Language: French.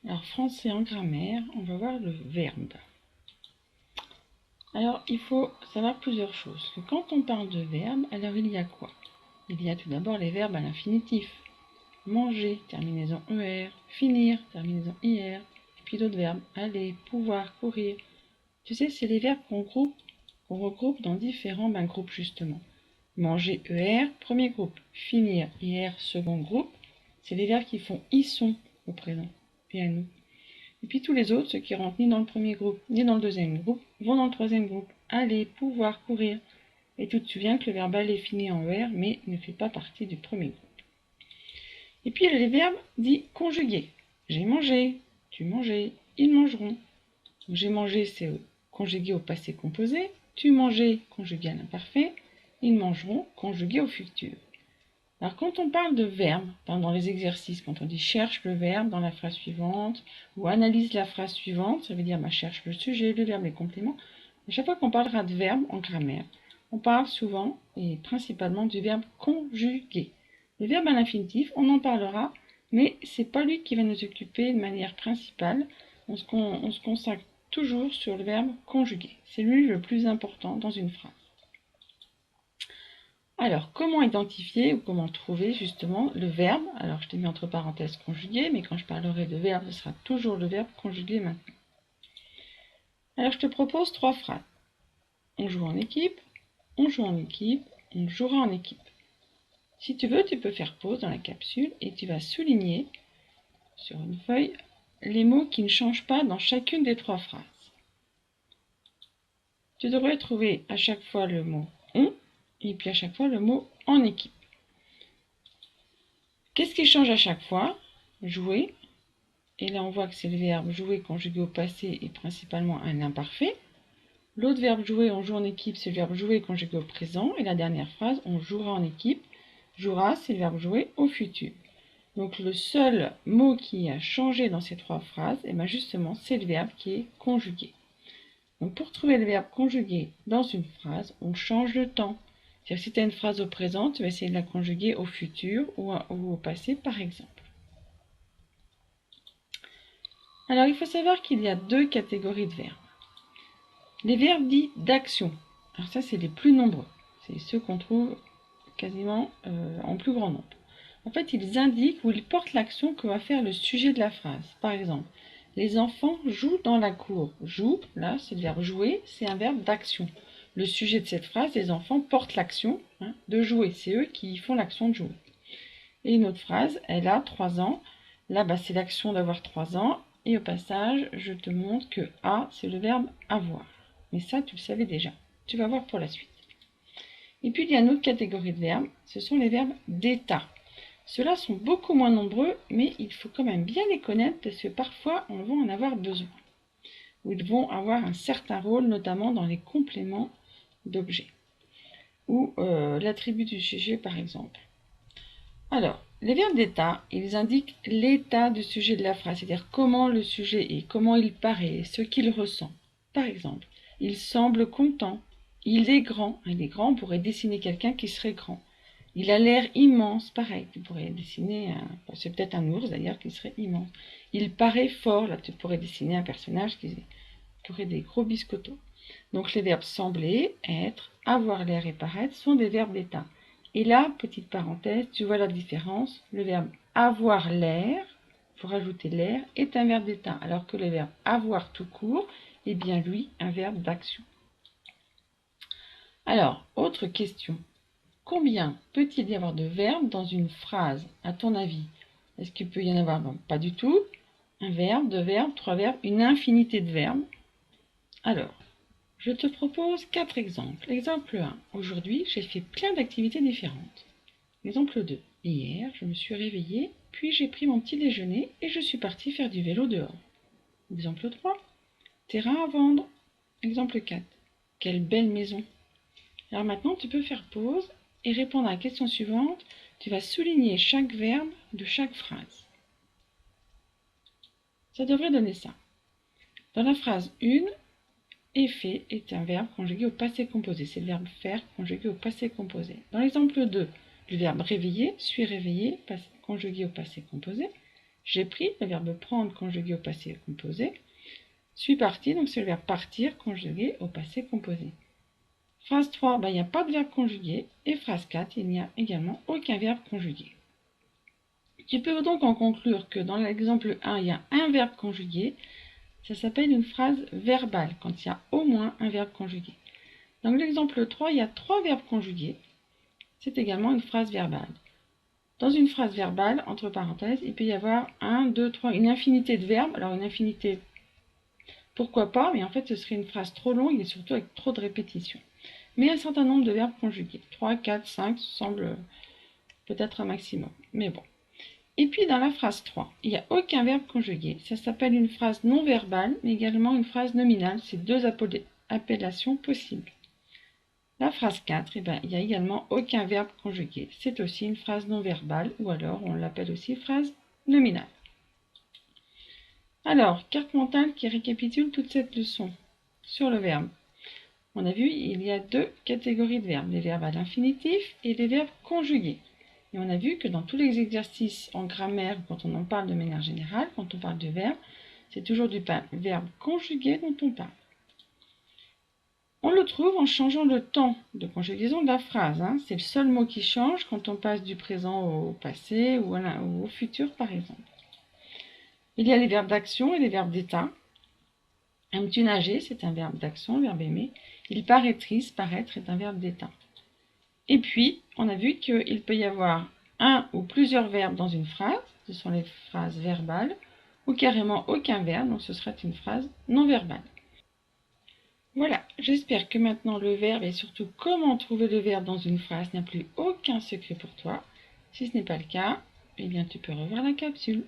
Alors, français en grammaire, on va voir le verbe. Alors, il faut savoir plusieurs choses. Quand on parle de verbe, alors il y a quoi? Il y a tout d'abord les verbes à l'infinitif. Manger, terminaison ER, finir, terminaison IR, et puis d'autres verbes, aller, pouvoir, courir. Tu sais, c'est les verbes qu'on regroupe dans différents groupes justement. Manger ER, premier groupe. Finir IR, second groupe. C'est les verbes qui font ils sont au présent et à nous. Et puis tous les autres, ceux qui rentrent ni dans le premier groupe ni dans le deuxième groupe, vont dans le troisième groupe. Aller, pouvoir, courir. Et tu te souviens que le verbe aller finit en ER, mais ne fait pas partie du premier groupe. Et puis il y a les verbes dits conjugués. J'ai mangé, tu mangeais, ils mangeront. J'ai mangé, c'est conjugué au passé composé. Tu mangeais, conjugué à l'imparfait. Ils mangeront, conjugué au futur. Alors quand on parle de verbe, dans les exercices, quand on dit cherche le verbe dans la phrase suivante, ou analyse la phrase suivante, ça veut dire cherche le sujet, le verbe, les compléments. À chaque fois qu'on parlera de verbe en grammaire, on parle souvent et principalement du verbe conjugué. Le verbe à l'infinitif, on en parlera, mais c'est pas lui qui va nous occuper de manière principale. On se consacre toujours sur le verbe conjugué. C'est lui le plus important dans une phrase. Alors, comment identifier ou comment trouver justement le verbe? Alors, je t'ai mis entre parenthèses conjugué, mais quand je parlerai de verbe, ce sera toujours le verbe conjugué maintenant. Alors, je te propose 3 phrases. On joue en équipe, on joue en équipe, on jouera en équipe. Si tu veux, tu peux faire pause dans la capsule et tu vas souligner sur une feuille les mots qui ne changent pas dans chacune des 3 phrases. Tu devrais trouver à chaque fois le mot on et puis à chaque fois le mot en équipe. Qu'est-ce qui change à chaque fois? Jouer. Et là, on voit que c'est le verbe jouer conjugué au passé et principalement un imparfait. L'autre verbe jouer, on joue en équipe, c'est le verbe jouer conjugué au présent. Et la dernière phrase, on jouera en équipe. Jouera, c'est le verbe jouer au futur. Donc le seul mot qui a changé dans ces 3 phrases, et bien justement, c'est le verbe qui est conjugué. Donc pour trouver le verbe conjugué dans une phrase, on change le temps. C'est-à-dire si tu as une phrase au présent, tu vas essayer de la conjuguer au futur ou au passé par exemple. Alors il faut savoir qu'il y a 2 catégories de verbes. Les verbes dits d'action. Alors ça c'est les plus nombreux. C'est ceux qu'on trouve quasiment en plus grand nombre. En fait, ils indiquent ou ils portent l'action que va faire le sujet de la phrase. Par exemple, les enfants jouent dans la cour. Joue, là, c'est le verbe jouer, c'est un verbe d'action. Le sujet de cette phrase, les enfants portent l'action de jouer. C'est eux qui font l'action de jouer. Et une autre phrase, elle a 3 ans. Là, c'est l'action d'avoir 3 ans. Et au passage, je te montre que a, c'est le verbe avoir. Mais ça, tu le savais déjà. Tu vas voir pour la suite. Et puis, il y a une autre catégorie de verbes. Ce sont les verbes d'état. Ceux-là sont beaucoup moins nombreux, mais il faut quand même bien les connaître parce que parfois on va en avoir besoin. Ou ils vont avoir un certain rôle, notamment dans les compléments d'objets. Ou l'attribut du sujet par exemple. Alors, les verbes d'état, ils indiquent l'état du sujet de la phrase, c'est-à-dire comment le sujet est, comment il paraît, ce qu'il ressent. Par exemple, il semble content, il est grand. Il est grand, on pourrait dessiner quelqu'un qui serait grand. Il a l'air immense, pareil, tu pourrais dessiner, c'est peut-être un ours d'ailleurs qui serait immense. Il paraît fort, là tu pourrais dessiner un personnage qui aurait des gros biscottos. Donc les verbes sembler, être, avoir l'air et paraître sont des verbes d'état. Et là, petite parenthèse, tu vois la différence, le verbe avoir l'air, il faut rajouter l'air, est un verbe d'état, alors que le verbe avoir tout court est bien lui un verbe d'action. Alors, autre question. Combien peut-il y avoir de verbes dans une phrase, à ton avis? Est-ce qu'il peut y en avoir? Non, pas du tout. Un verbe, 2 verbes, 3 verbes, une infinité de verbes. Alors, je te propose 4 exemples. Exemple 1. Aujourd'hui, j'ai fait plein d'activités différentes. Exemple 2. Hier, je me suis réveillée, puis j'ai pris mon petit déjeuner et je suis partie faire du vélo dehors. Exemple 3. Terrain à vendre. Exemple 4. Quelle belle maison. Alors maintenant, tu peux faire pause et répondre à la question suivante. Tu vas souligner chaque verbe de chaque phrase. Ça devrait donner ça. Dans la phrase 1, effet est un verbe conjugué au passé composé. C'est le verbe faire conjugué au passé composé. Dans l'exemple 2, le verbe réveiller, suis réveillé, conjugué au passé composé. J'ai pris, le verbe prendre conjugué au passé composé. Suis parti, donc c'est le verbe partir conjugué au passé composé. Phrase 3, il n'y a pas de verbe conjugué. Et phrase 4, il n'y a également aucun verbe conjugué. Tu peux donc en conclure que dans l'exemple 1, il y a un verbe conjugué. Ça s'appelle une phrase verbale, quand il y a au moins un verbe conjugué. Dans l'exemple 3, il y a 3 verbes conjugués. C'est également une phrase verbale. Dans une phrase verbale, entre parenthèses, il peut y avoir 1, 2, 3, une infinité de verbes. Alors une infinité, pourquoi pas, mais en fait ce serait une phrase trop longue et surtout avec trop de répétitions. Mais un certain nombre de verbes conjugués. 3, 4, 5 semble peut-être un maximum. Mais bon. Et puis dans la phrase 3, il n'y a aucun verbe conjugué. Ça s'appelle une phrase non verbale, mais également une phrase nominale. C'est deux appellations possibles. La phrase 4, il n'y a également aucun verbe conjugué. C'est aussi une phrase non verbale, ou alors on l'appelle aussi phrase nominale. Alors, carte mentale qui récapitule toute cette leçon sur le verbe. On a vu, il y a 2 catégories de verbes, les verbes à l'infinitif et les verbes conjugués. Et on a vu que dans tous les exercices en grammaire, quand on en parle de manière générale, quand on parle de verbe, c'est toujours du verbe conjugué dont on parle. On le trouve en changeant le temps de conjugaison de la phrase. C'est le seul mot qui change quand on passe du présent au passé ou au futur, par exemple. Il y a les verbes d'action et les verbes d'état. Aimes-tu nager, c'est un verbe d'action, le verbe aimer. Il paraît triste, paraître est un verbe d'état. Et puis, on a vu qu'il peut y avoir un ou plusieurs verbes dans une phrase, ce sont les phrases verbales, ou carrément aucun verbe, donc ce serait une phrase non verbale. Voilà, j'espère que maintenant le verbe et surtout comment trouver le verbe dans une phrase n'a plus aucun secret pour toi. Si ce n'est pas le cas, eh bien tu peux revoir la capsule.